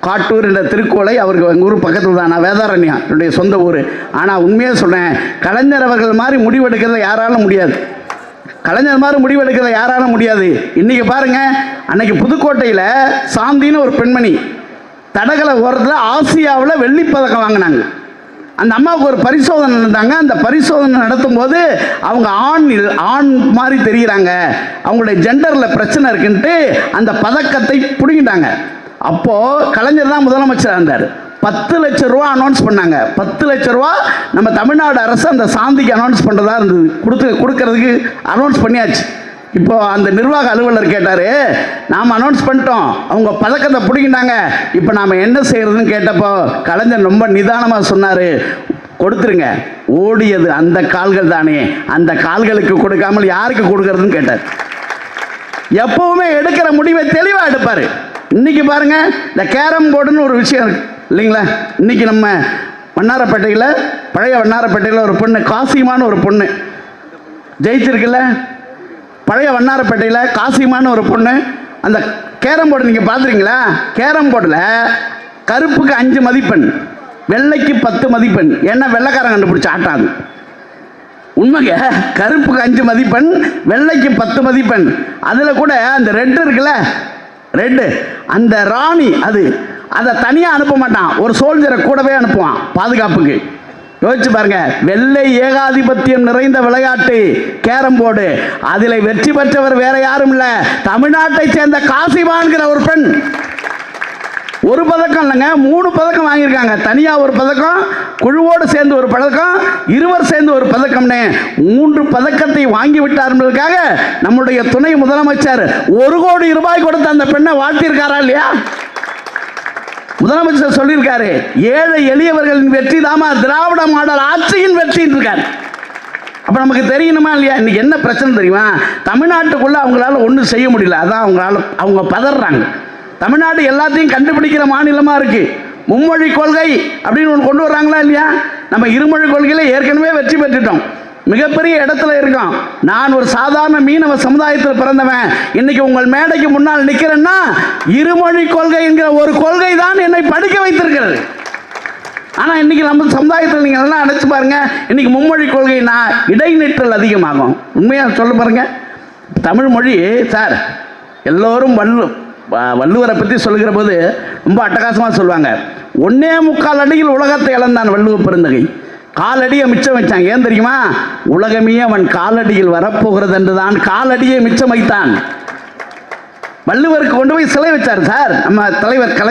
காட்டூர் என்ற திருக்கோளை அவருக்கு எங்கள் ஊர் பக்கத்தில் தான், நான் வேதாரண்யம் என்னுடைய சொந்த ஊர். ஆனால் உண்மையாக சொல்கிறேன், கலைஞர் அவர்கள் மாதிரி முடிவெடுக்கிறத யாராலும் முடியாது. கலைஞர் மாதிரி முடிவெடுக்கிறத யாராலும் முடியாது. இன்றைக்கி பாருங்கள், அன்னைக்கு புதுக்கோட்டையில் சாந்தின்னு ஒரு பெண்மணி தடகள ஓரத்தில் ஆசியாவில் வெள்ளிப்பதக்கம் வாங்கினாங்க. அந்த அம்மாவுக்கு ஒரு பரிசோதனை நடந்தாங்க. அந்த பரிசோதனை நடத்தும் போது அவங்க ஆண் மாதிரி தெரிகிறாங்க, அவங்களுடைய ஜெண்டரில் பிரச்சனை இருக்குன்ட்டு அந்த பதக்கத்தை பிடிங்கிட்டாங்க. அப்போது கலைஞர் தான் முதலமைச்சராக இருந்தார். 10 லட்சம் ரூபா அனௌன்ஸ் பண்ணாங்க. 10 லட்சம் ரூபா நம்ம தமிழ்நாடு அரசு அந்த சாந்திக்கு அனௌன்ஸ் பண்ணுறதா இருந்தது. கொடுக்கறதுக்கு அனௌன்ஸ் பண்ணியாச்சு. இப்போ அந்த நிர்வாக அலுவலர் கேட்டார், நாம் அனௌன்ஸ் பண்ணிட்டோம், அவங்க பதக்கத்தை பிடிக்கிட்டாங்க, இப்போ நாம் என்ன செய்யறதுன்னு கேட்டப்போ கலைஞர் ரொம்ப நிதானமாக சொன்னார், கொடுத்துருங்க, ஓடியது அந்த கால்கள் தானே, அந்த கால்களுக்கு கொடுக்காமல் யாருக்கு கொடுக்கறதுன்னு கேட்டார். எப்பவுமே எடுக்கிற முடிவை தெளிவாக எடுப்பார். இன்னைக்கு பாருங்க, இந்த கேரம் போர்டுன்னு ஒரு விஷயம் இருக்கு இல்லைங்களா? இன்னைக்கு நம்ம வண்ணாரப்பேட்டையில், பழைய வண்ணாரப்பேட்டையில் ஒரு பொண்ணு, காசிமான்னு ஒரு பொண்ணு ஜெயிச்சிருக்குல்ல. பழைய வண்ணாரப்பேட்டையில் காசிமான்னு ஒரு பொண்ணு, அந்த கேரம் போர்டு நீங்கள் பார்த்துறீங்களா? கேரம் போர்டில் கருப்புக்கு 5 மதிப்பெண், வெள்ளைக்கு 10 மதிப்பெண். ஏன்னா வெள்ளைக்காரன் கண்டுபிடிச்ச ஆட்டாது. உண்மைங்க, கருப்புக்கு 5 மதிப்பெண், வெள்ளைக்கு 10 மதிப்பெண். அதில் கூட அந்த ரெட்டு இருக்குல்ல, ரெட்டு, அந்த ராணி அதை தனியாக அனுப்ப மாட்டான், ஒரு சோல்ஜரை கூடவே அனுப்புவான் பாதுகாப்புக்கு. யோசிச்சு பாருங்க, வெள்ளை ஏகாதிபத்தியம் நிறைந்த விளையாட்டு கேரம் போர்டு. அதில் வெற்றி பெற்றவர் வேற யாரும் இல்லை, தமிழ்நாட்டை சேர்ந்த காசிமான்கிற ஒரு பெண். ஒரு பதக்கம் இல்லைங்க, 3 பதக்கம் வாங்கியிருக்காங்க. தனியாக ஒரு பதக்கம், குழுவோடு சேர்ந்து ஒரு பதக்கம், இருவர் சேர்ந்து ஒரு பதக்கம்னு 3 பதக்கத்தை வாங்கி விட்டார்ன்றதுக்காக நம்முடைய துணை முதலமைச்சர் 1 கோடி ரூபாய் கொடுத்து அந்த பெண்ணை வாழ்த்தியிருக்காரா இல்லையா? முதலமைச்சர் சொல்லியிருக்காரு, ஏழை எளியவர்களின் வெற்றி தாமா திராவிட மாடல் ஆட்சியின் வெற்றின்னு இருக்காரு. அப்போ நமக்கு தெரியணுமா இல்லையா? இன்னைக்கு என்ன பிரச்சனை தெரியுமா? தமிழ்நாட்டுக்குள்ள அவங்களால ஒன்றும் செய்ய முடியல. அதான் அவங்க பதறாங்க. தமிழ்நாடு எல்லாத்தையும் கண்டுபிடிக்கிற மாநிலமாக இருக்கு. மும்மொழி கொள்கை அப்படின்னு ஒன்று கொண்டு வர்றாங்களா இல்லையா? நம்ம இருமொழி கொள்கையில் ஏற்கனவே வெற்றி பெற்றுட்டோம், மிகப்பெரிய இடத்துல இருக்கோம். நான் ஒரு சாதாரண மீனவ சமுதாயத்தில் பிறந்தவன், இன்னைக்கு உங்கள் மேடைக்கு முன்னால் நிற்கிறேன்னா இருமொழி கொள்கை என்கிற ஒரு கொள்கை தான் என்னை படிக்க வைத்திருக்கிறது. ஆனால் இன்னைக்கு நம்ம சமுதாயத்தில் நீங்கள் எல்லாம் நினைச்சு பாருங்க, இன்னைக்கு மும்மொழி கொள்கைனா இடைநிற்றல் அதிகமாகும். உண்மையாக சொல்ல பாருங்க, தமிழ் மொழி சார் எல்லோரும் வள்ளுவரை பற்றி சொல்லுகிற போது ரொம்ப அட்டகாசமாக சொல்லுவாங்க. 1.25 அடியில் உலகத்தை இழந்தான் வள்ளுவ பெருந்தகை, காலடியை மிச்சம் வச்சான். ஏன் தெரியுமா? உலகமே அவன் காலடியில் வரப்போகிறது என்றுதான் காலடியை மிச்சம் வைத்தான். வள்ளுவருக்கு கொண்டு போய் சிலை வச்சார் சார் நம்ம தலைவர் கலைஞர்.